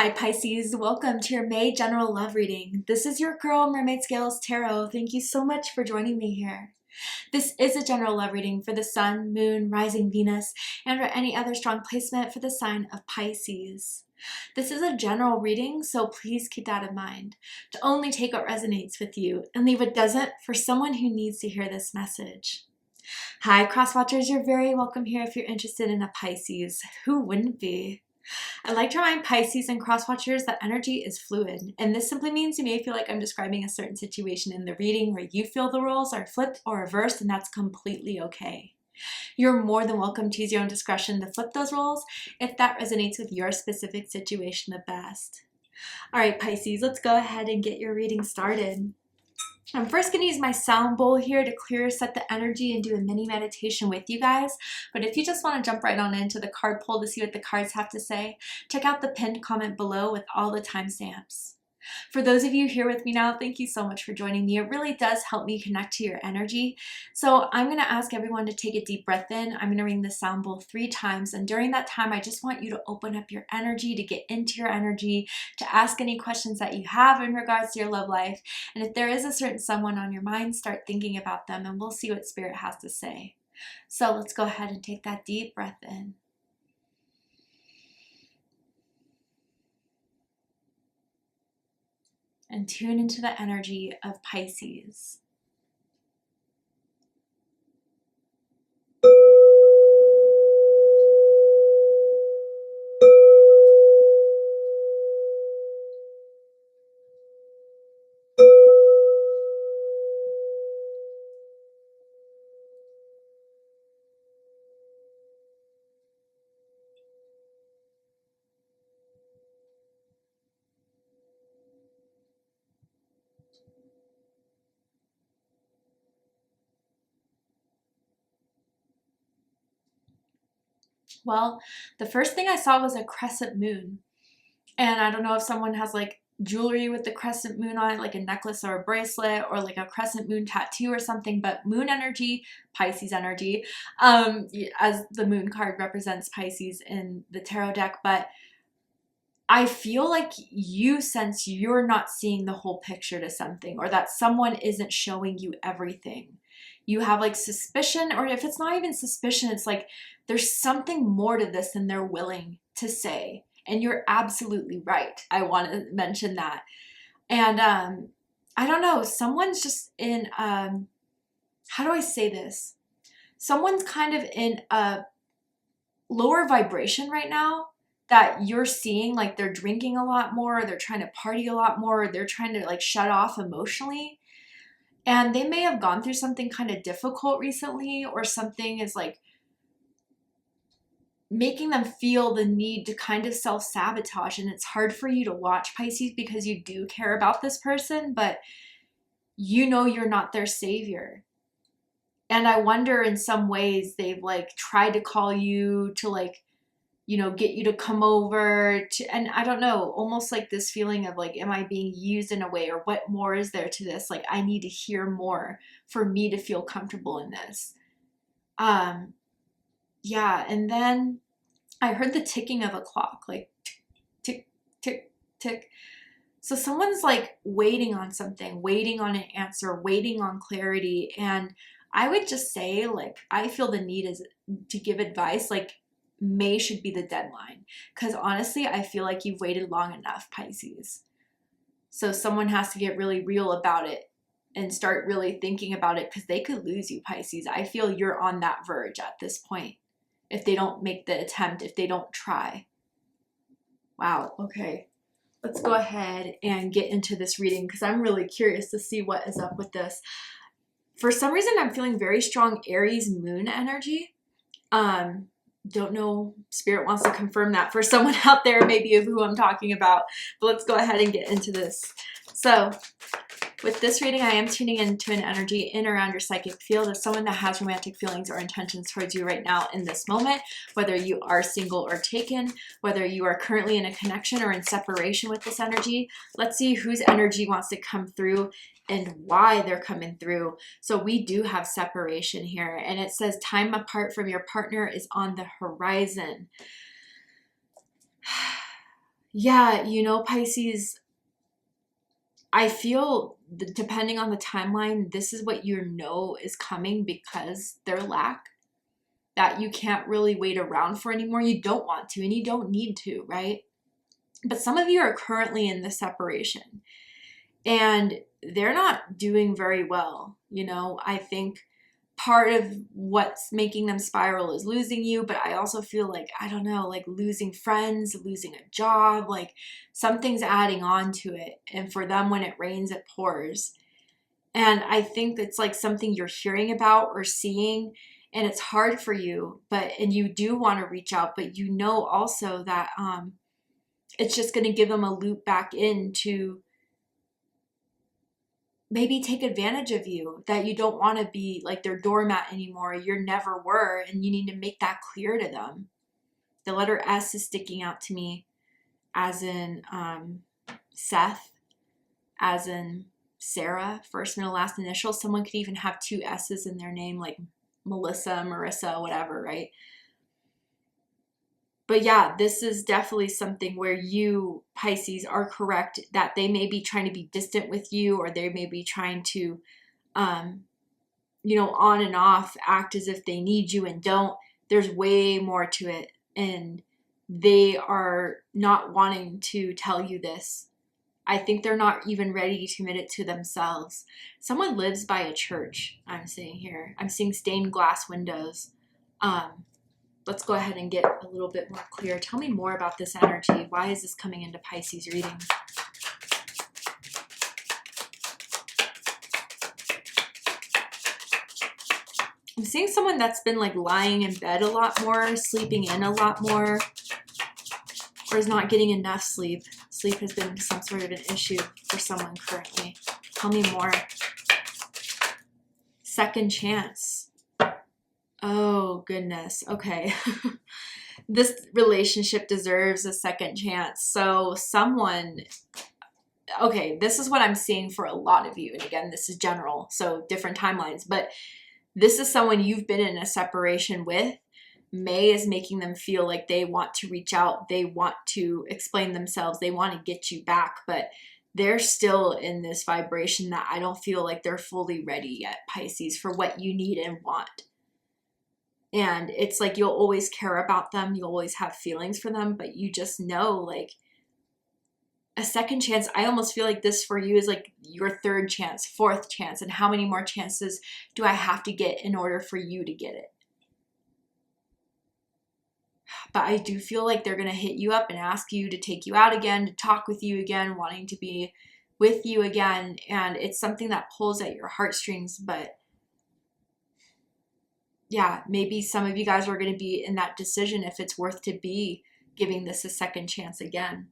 Hi Pisces, welcome to your May general love reading. This is your girl Mermaid Scales Tarot. Thank you so much for joining me here. This is a general love reading for the Sun, Moon, Rising Venus, and for any other strong placement for the sign of Pisces. This is a general reading, so please keep that in mind. To only take what resonates with you and leave what doesn't for someone who needs to hear this message. Hi Crosswatchers, you're very welcome here if you're interested in a Pisces. Who wouldn't be? I'd like to remind Pisces and crosswatchers that energy is fluid, and this simply means you may feel like I'm describing a certain situation in the reading where you feel the roles are flipped or reversed, and that's completely okay. You're more than welcome to use your own discretion to flip those roles if that resonates with your specific situation the best. All right, Pisces, let's go ahead and get your reading started. I'm first going to use my sound bowl here to clear set the energy and do a mini meditation with you guys. But if you just want to jump right on into the card pull to see what the cards have to say, check out the pinned comment below with all the timestamps. For those of you here with me now, thank you so much for joining me. It really does help me connect to your energy. So I'm going to ask everyone to take a deep breath in. I'm going to ring the sound bowl 3 times. And during that time, I just want you to open up your energy, to get into your energy, to ask any questions that you have in regards to your love life. And if there is a certain someone on your mind, start thinking about them and we'll see what Spirit has to say. So let's go ahead and take that deep breath in. And tune into the energy of Pisces. Well, the first thing I saw was a crescent moon. And I don't know if someone has like jewelry with the crescent moon on it, like a necklace or a bracelet or like a crescent moon tattoo or something, but moon energy, Pisces energy, as the moon card represents Pisces in the tarot deck. But I feel like you sense you're not seeing the whole picture to something, or that someone isn't showing you everything. You have like suspicion, or if it's not even suspicion, it's like there's something more to this than they're willing to say. And you're absolutely right. I want to mention that. And I don't know, someone's just in, how do I say this? Someone's kind of in a lower vibration right now that you're seeing, like they're drinking a lot more, or they're trying to party a lot more, or they're trying to like shut off emotionally. And they may have gone through something kind of difficult recently, or something is like making them feel the need to kind of self-sabotage. And it's hard for you to watch, Pisces, because you do care about this person, but you know you're not their savior. And I wonder in some ways they've like tried to call you to like, you know, get you to come over to, and I don't know, almost like this feeling of like, am I being used in a way, or what more is there to this? Like, I need to hear more for me to feel comfortable in this. Yeah, and then I heard the ticking of a clock, like tick, tick, tick. So someone's like waiting on something, waiting on an answer, waiting on clarity. And I would just say, like, I feel the need is to give advice, like May should be the deadline. Because honestly, I feel like you've waited long enough, Pisces. So someone has to get really real about it and start really thinking about it, because they could lose you, Pisces. I feel you're on that verge at this point. If they don't make the attempt, if they don't try. Wow, okay. Let's go ahead and get into this reading, because I'm really curious to see what is up with this. For some reason, I'm feeling very strong Aries moon energy. Don't know, Spirit wants to confirm that for someone out there, maybe of who I'm talking about. But let's go ahead and get into this. So with this reading, I am tuning into an energy in around your psychic field of someone that has romantic feelings or intentions towards you right now in this moment, whether you are single or taken, whether you are currently in a connection or in separation with this energy. Let's see whose energy wants to come through and why they're coming through. So we do have separation here, and it says time apart from your partner is on the horizon. Yeah, you know, Pisces, I feel depending on the timeline, this is what you know is coming because their lack that you can't really wait around for anymore. You don't want to and you don't need to, right? But some of you are currently in the separation and they're not doing very well. You know, I think part of what's making them spiral is losing you, but I also feel like, I don't know, like losing friends, losing a job, like something's adding on to it. And for them, when it rains, it pours. And I think it's like something you're hearing about or seeing, and it's hard for you, and you do want to reach out, but you know also that it's just going to give them a loop back into maybe take advantage of you, that you don't want to be like their doormat anymore. You never were, and you need to make that clear to them. The letter S is sticking out to me, as in Seth, as in Sarah, first, middle, last initial. Someone could even have two S's in their name, like Melissa, Marissa, whatever, right? But yeah, this is definitely something where you, Pisces, are correct that they may be trying to be distant with you, or they may be trying to, you know, on and off act as if they need you and don't. There's way more to it. And they are not wanting to tell you this. I think they're not even ready to admit it to themselves. Someone lives by a church, I'm seeing here. I'm seeing stained glass windows. Let's go ahead and get a little bit more clear. Tell me more about this energy. Why is this coming into Pisces reading? I'm seeing someone that's been like lying in bed a lot more, sleeping in a lot more, or is not getting enough sleep. Sleep has been some sort of an issue for someone currently. Tell me more. Second chance. Oh, goodness. Okay. This relationship deserves a second chance. So someone, okay, this is what I'm seeing for a lot of you. And again, this is general, so different timelines. But this is someone you've been in a separation with. May is making them feel like they want to reach out. They want to explain themselves. They want to get you back. But they're still in this vibration that I don't feel like they're fully ready yet, Pisces, for what you need and want. And it's like you'll always care about them. You'll always have feelings for them. But you just know, like, a second chance, I almost feel like this for you is like your third chance, fourth chance. And how many more chances do I have to get in order for you to get it? But I do feel like they're going to hit you up and ask you to take you out again, to talk with you again, wanting to be with you again. And it's something that pulls at your heartstrings. But yeah, maybe some of you guys are going to be in that decision if it's worth to be giving this a second chance again.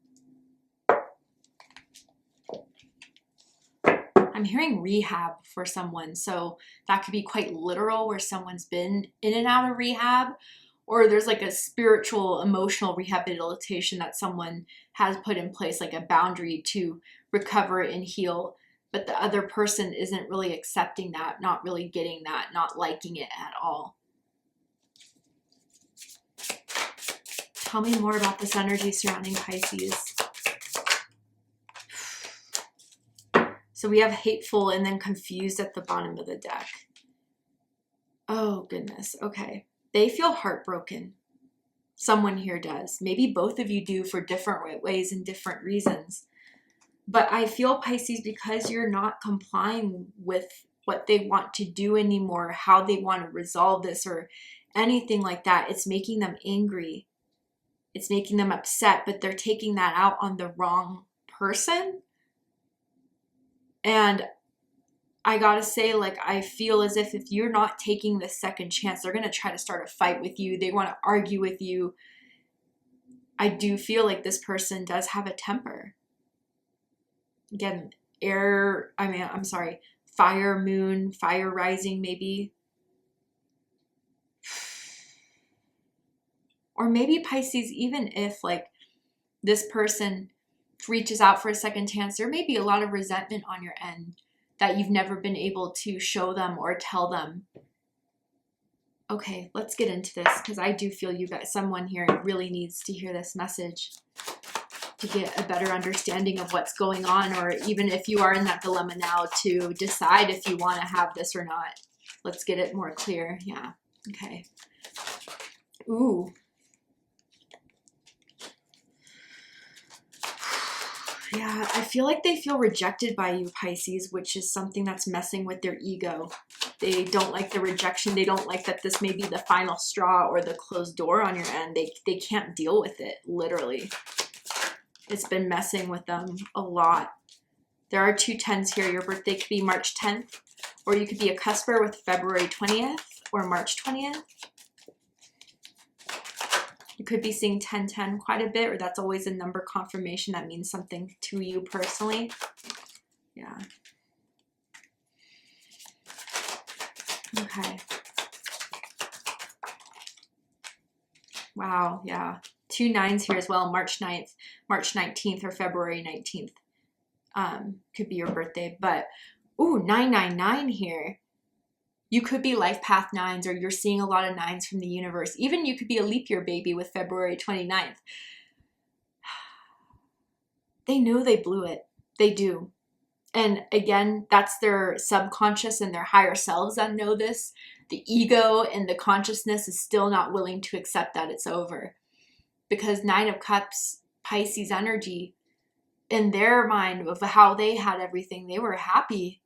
I'm hearing rehab for someone. So that could be quite literal, where someone's been in and out of rehab, or there's like a spiritual, emotional rehabilitation that someone has put in place, like a boundary to recover and heal. But the other person isn't really accepting that, not really getting that, not liking it at all. Tell me more about this energy surrounding Pisces. So we have hateful and then confused at the bottom of the deck. Oh, goodness. Okay. They feel heartbroken. Someone here does. Maybe both of you do for different ways and different reasons. But I feel, Pisces, because you're not complying with what they want to do anymore, how they want to resolve this or anything like that, it's making them angry. It's making them upset, but they're taking that out on the wrong person. And I gotta say, like, I feel as if you're not taking the second chance, they're gonna try to start a fight with you. They want to argue with you. I do feel like this person does have a temper. Again, fire moon, fire rising maybe. Or maybe Pisces, even if like this person reaches out for a second chance, there may be a lot of resentment on your end that you've never been able to show them or tell them. Okay, let's get into this, because I do feel you guys, someone here really needs to hear this message. to get a better understanding of what's going on, or even if you are in that dilemma now, to decide if you want to have this or not. Let's get it more clear. Yeah. Okay. Ooh. Yeah, I feel like they feel rejected by you, Pisces, which is something that's messing with their ego. They don't like the rejection. They don't like that this may be the final straw or the closed door on your end. They can't deal with it, literally. It's been messing with them a lot. There are 2 10s here. Your birthday could be March 10th, or you could be a cusper with February 20th or March 20th. You could be seeing 1010 quite a bit, or that's always a number confirmation that means something to you personally. Yeah. Okay. Wow, yeah. 2 9s here as well, March 9th, March 19th, or February 19th. Could be your birthday, but ooh, 999 here. You could be life path 9s, or you're seeing a lot of 9s from the universe. Even you could be a leap year baby with February 29th. They know they blew it. They do. And again, that's their subconscious and their higher selves that know this. The ego and the consciousness is still not willing to accept that it's over. Because 9 of Cups, Pisces energy, in their mind of how they had everything, they were happy.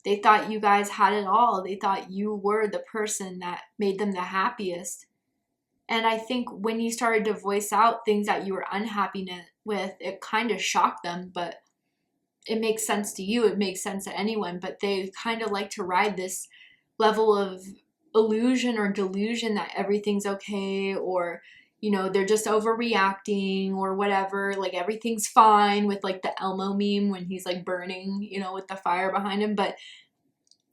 They thought you guys had it all. They thought you were the person that made them the happiest. And I think when you started to voice out things that you were unhappy with, it kind of shocked them, but it makes sense to you. It makes sense to anyone, but they kind of like to ride this level of illusion or delusion that everything's okay, or, you know, they're just overreacting or whatever. Like everything's fine, with like the Elmo meme when he's like burning, you know, with the fire behind him. But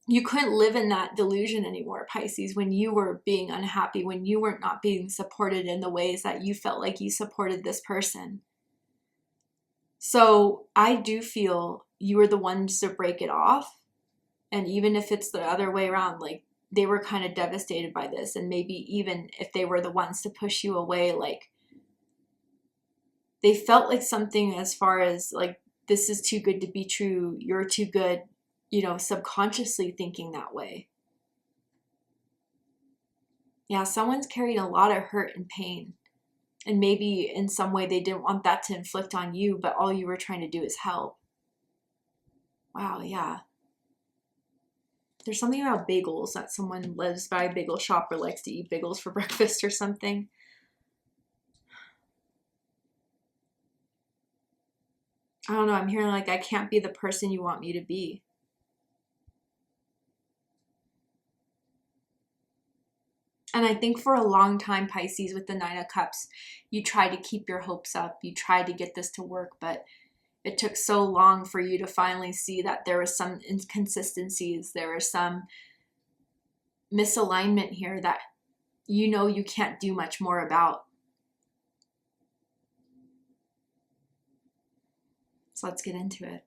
you couldn't live in that delusion anymore, Pisces, when you were being unhappy, when you weren't not being supported in the ways that you felt like you supported this person. So I do feel you were the ones to break it off. And even if it's the other way around, like they were kind of devastated by this. And maybe even if they were the ones to push you away, like they felt like something as far as like, this is too good to be true. You're too good, you know, subconsciously thinking that way. Yeah, someone's carried a lot of hurt and pain. And maybe in some way they didn't want that to inflict on you, but all you were trying to do is help. Wow, yeah. There's something about bagels, that someone lives by a bagel shop or likes to eat bagels for breakfast or something. I don't know, I'm hearing like I can't be the person you want me to be. And I think for a long time, Pisces, with the 9 of Cups, you tried to keep your hopes up. You tried to get this to work, but it took so long for you to finally see that there were some inconsistencies. There was some misalignment here that you know you can't do much more about. So let's get into it.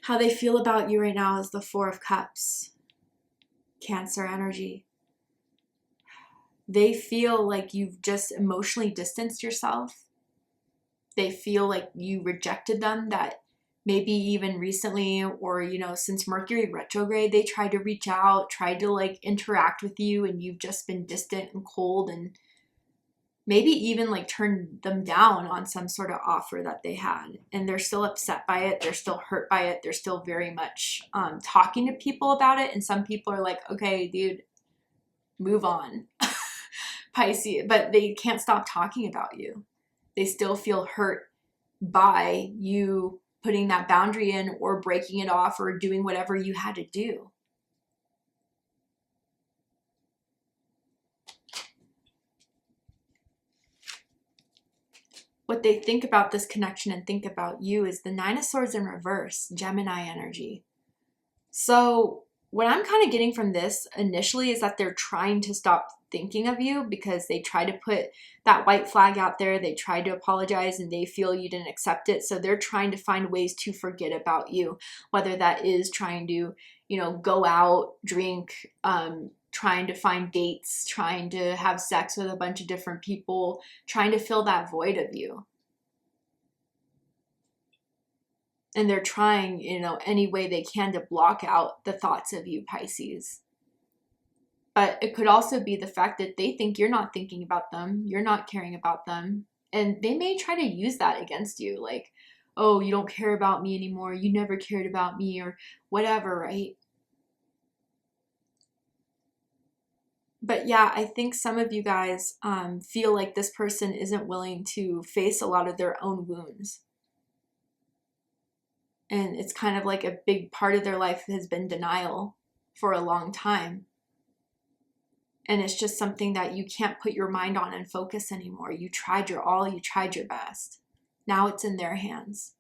How they feel about you right now is the 4 of Cups. Cancer energy. They feel like you've just emotionally distanced yourself. They feel like you rejected them, that maybe even recently, or, you know, since Mercury retrograde, they tried to reach out, tried to like interact with you, and you've just been distant and cold, and maybe even like turned them down on some sort of offer that they had. And they're still upset by it. They're still hurt by it. They're still very much talking to people about it. And some people are like, okay, dude, move on. Pisces, but they can't stop talking about you. They still feel hurt by you putting that boundary in, or breaking it off, or doing whatever you had to do. What they think about this connection and think about you is the 9 of Swords in reverse, Gemini energy. So what I'm kind of getting from this initially is that they're trying to stop thinking of you, because they try to put that white flag out there. They tried to apologize and they feel you didn't accept it. So they're trying to find ways to forget about you, whether that is trying to, you know, go out, drink, trying to find dates, trying to have sex with a bunch of different people, trying to fill that void of you. And they're trying, any way they can to block out the thoughts of you, Pisces. But it could also be the fact that they think you're not thinking about them, you're not caring about them, and they may try to use that against you, like, oh, you don't care about me anymore, you never cared about me, or whatever, right? But yeah, I think some of you guys feel like this person isn't willing to face a lot of their own wounds. And it's kind of like a big part of their life has been denial for a long time. And it's just something that you can't put your mind on and focus anymore. You tried your all, you tried your best. Now it's in their hands.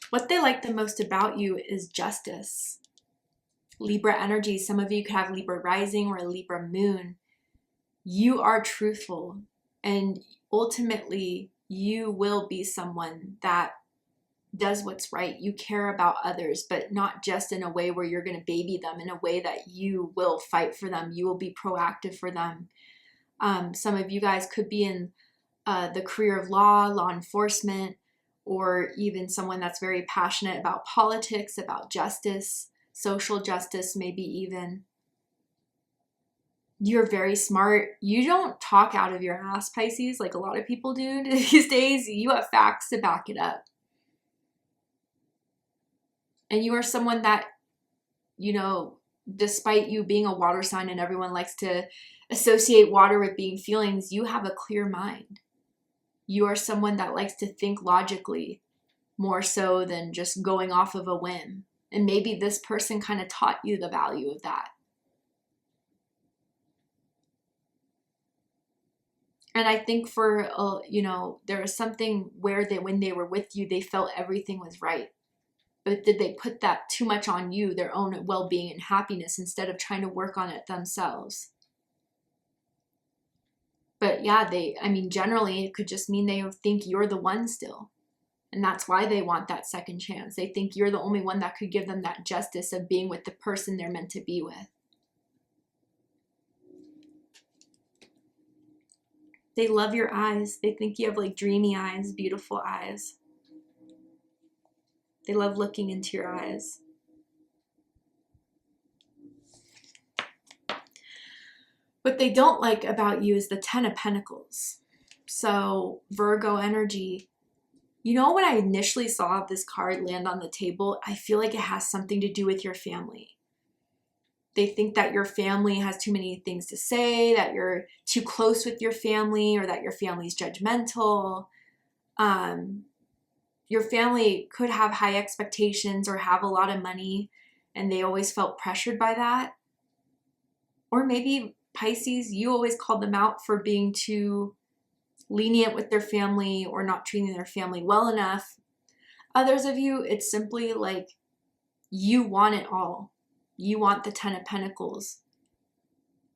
What they like the most about you is justice. Libra energy, some of you could have Libra rising or a Libra moon. You are truthful, and ultimately you will be someone that does what's right. You care about others, but not just in a way where you're going to baby them, in a way that you will fight for them. You will be proactive for them. Some of you guys could be in the career of law enforcement, or even someone that's very passionate about politics, about justice, social justice, maybe even. You're very smart. You don't talk out of your ass, Pisces, like a lot of people do these days. You have facts to back it up. And you are someone that, despite you being a water sign and everyone likes to associate water with being feelings, you have a clear mind. You are someone that likes to think logically more so than just going off of a whim. And maybe this person kind of taught you the value of that. And I think for, there was something where when they were with you, they felt everything was right. But did they put that too much on you, their own well-being and happiness, instead of trying to work on it themselves? But yeah, generally it could just mean they think you're the one still. And that's why they want that second chance. They think you're the only one that could give them that justice of being with the person they're meant to be with. They love your eyes. They think you have like dreamy eyes, beautiful eyes. They love looking into your eyes. What they don't like about you is the 10 of Pentacles. So Virgo energy. When I initially saw this card land on the table, I feel like it has something to do with your family. They think that your family has too many things to say, that you're too close with your family, or that your family's judgmental. Your family could have high expectations or have a lot of money, and they always felt pressured by that. Or maybe Pisces, you always called them out for being too lenient with their family or not treating their family well enough. Others of you, it's simply like you want it all. You want the 10 of Pentacles.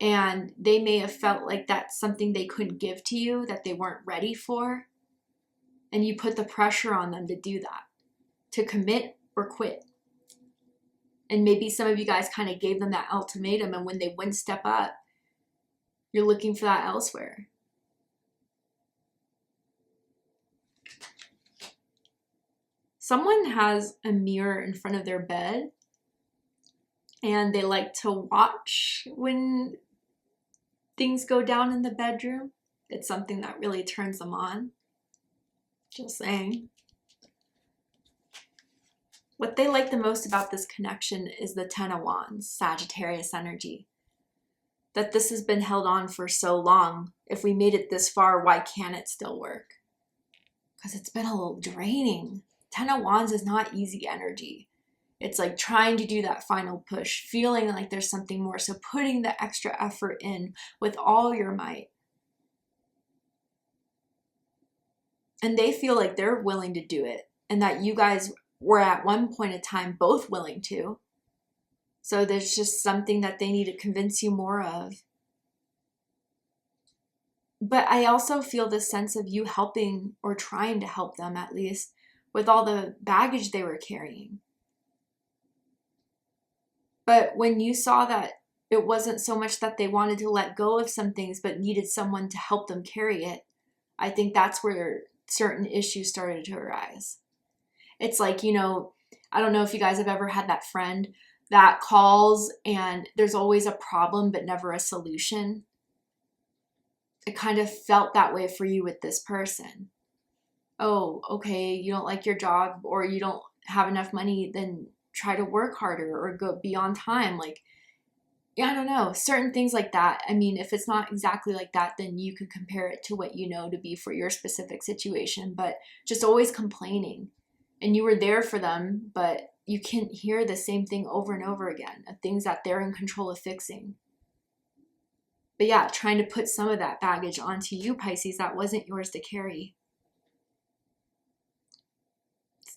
And they may have felt like that's something they couldn't give to you, that they weren't ready for. And you put the pressure on them to do that, to commit or quit. And maybe some of you guys kind of gave them that ultimatum, and when they wouldn't step up, you're looking for that elsewhere. Someone has a mirror in front of their bed, and they like to watch when things go down in the bedroom. It's something that really turns them on. Just saying. What they like the most about this connection is the 10 of Wands, Sagittarius energy. That this has been held on for so long. If we made it this far, why can't it still work? Because it's been a little draining. 10 of Wands is not easy energy. It's like trying to do that final push, feeling like there's something more. So putting the extra effort in with all your might. And they feel like they're willing to do it, and that you guys were at one point in time both willing to. So there's just something that they need to convince you more of. But I also feel this sense of you helping, or trying to help them at least, with all the baggage they were carrying. But when you saw that it wasn't so much that they wanted to let go of some things, but needed someone to help them carry it, I think that's where certain issues started to arise. It's like, you know, I don't know if you guys have ever had that friend that calls and there's always a problem but never a solution. It kind of felt that way for you with this person. Oh, okay, you don't like your job or you don't have enough money, then try to work harder or go be on time. Like, yeah, I don't know, certain things like that. I mean, if it's not exactly like that, then you could compare it to what you know to be for your specific situation, but just always complaining. And you were there for them, but you can't hear the same thing over and over again of things that they're in control of fixing. But yeah, trying to put some of that baggage onto you, Pisces, that wasn't yours to carry.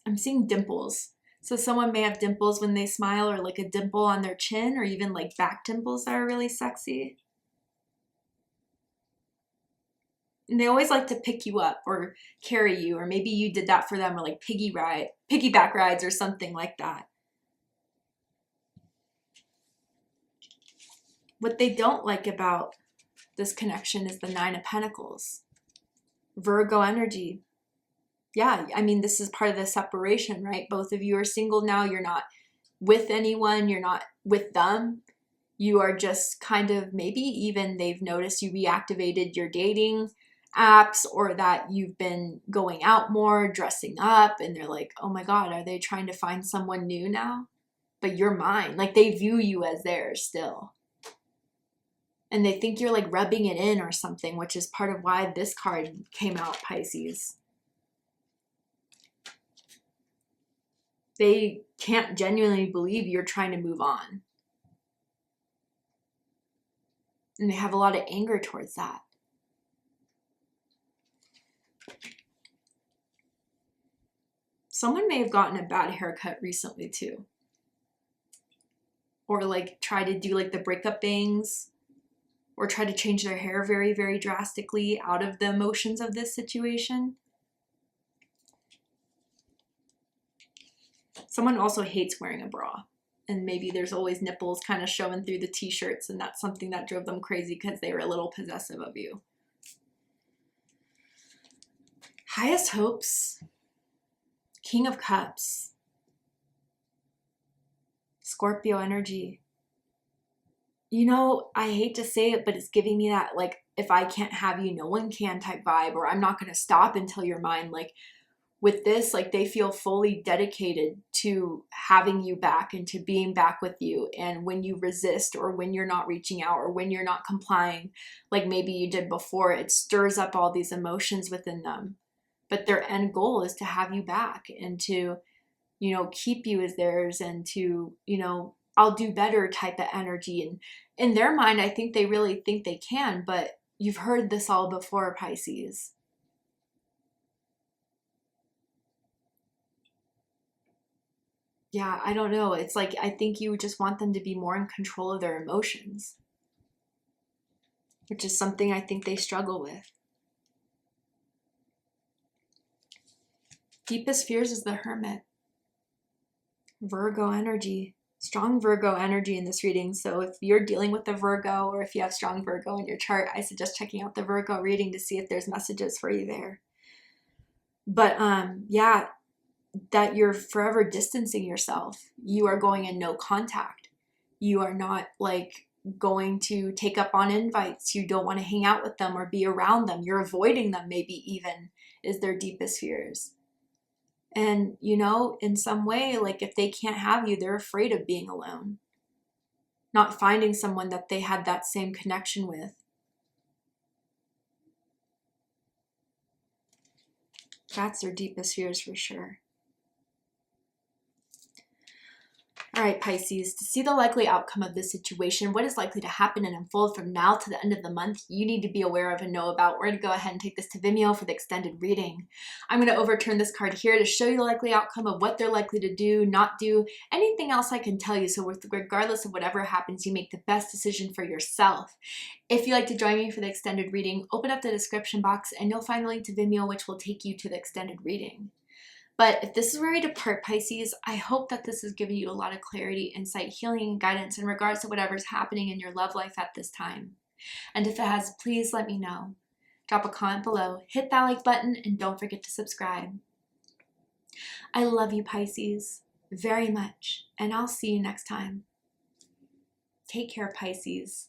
I'm seeing dimples. So someone may have dimples when they smile, or like a dimple on their chin, or even like back dimples that are really sexy. And they always like to pick you up or carry you, or maybe you did that for them, or like piggyback rides or something like that. What they don't like about this connection is the Nine of Pentacles. Virgo energy. Yeah, I mean, this is part of the separation, right? Both of you are single now. You're not with anyone. You're not with them. You are just kind of, maybe even they've noticed you reactivated your dating apps, or that you've been going out more, dressing up, and they're like, oh my God, are they trying to find someone new now? But you're mine. Like, they view you as theirs still. And they think you're like rubbing it in or something, which is part of why this card came out, Pisces. They can't genuinely believe you're trying to move on. And they have a lot of anger towards that. Someone may have gotten a bad haircut recently too. Or like try to do like the breakup bangs, or try to change their hair very, very drastically out of the emotions of this situation. Someone also hates wearing a bra, and maybe there's always nipples kind of showing through the t-shirts, and that's something that drove them crazy because they were a little possessive of you. Highest hopes. King of Cups. Scorpio energy. You know, I hate to say it, but it's giving me that, like, if I can't have you, no one can type vibe, or I'm not going to stop until you're mine. Like, with this, like, they feel fully dedicated to having you back and to being back with you. And when you resist, or when you're not reaching out, or when you're not complying, like maybe you did before, it stirs up all these emotions within them. But their end goal is to have you back and to, you know, keep you as theirs, and to, you know, I'll do better type of energy. And in their mind, I think they really think they can, but you've heard this all before, Pisces. Yeah, I don't know. It's like, I think you just want them to be more in control of their emotions, which is something I think they struggle with. Deepest fears is the Hermit. Virgo energy. Strong Virgo energy in this reading. So if you're dealing with a Virgo, or if you have strong Virgo in your chart, I suggest checking out the Virgo reading to see if there's messages for you there. But yeah, that you're forever distancing yourself. You are going in no contact. You are not like going to take up on invites. You don't want to hang out with them or be around them. You're avoiding them, maybe even, is their deepest fears. And, you know, in some way, like if they can't have you, they're afraid of being alone, not finding someone that they had that same connection with. That's their deepest fears for sure. All right, Pisces, to see the likely outcome of this situation, what is likely to happen and unfold from now to the end of the month, you need to be aware of and know about. We're going to go ahead and take this to Vimeo for the extended reading. I'm going to overturn this card here to show you the likely outcome of what they're likely to do, not do, anything else I can tell you. So regardless of whatever happens, you make the best decision for yourself. If you'd like to join me for the extended reading, open up the description box and you'll find the link to Vimeo, which will take you to the extended reading. But if this is where we depart, Pisces, I hope that this has given you a lot of clarity, insight, healing, and guidance in regards to whatever's happening in your love life at this time. And if it has, please let me know. Drop a comment below, hit that like button, and don't forget to subscribe. I love you, Pisces, very much, and I'll see you next time. Take care, Pisces.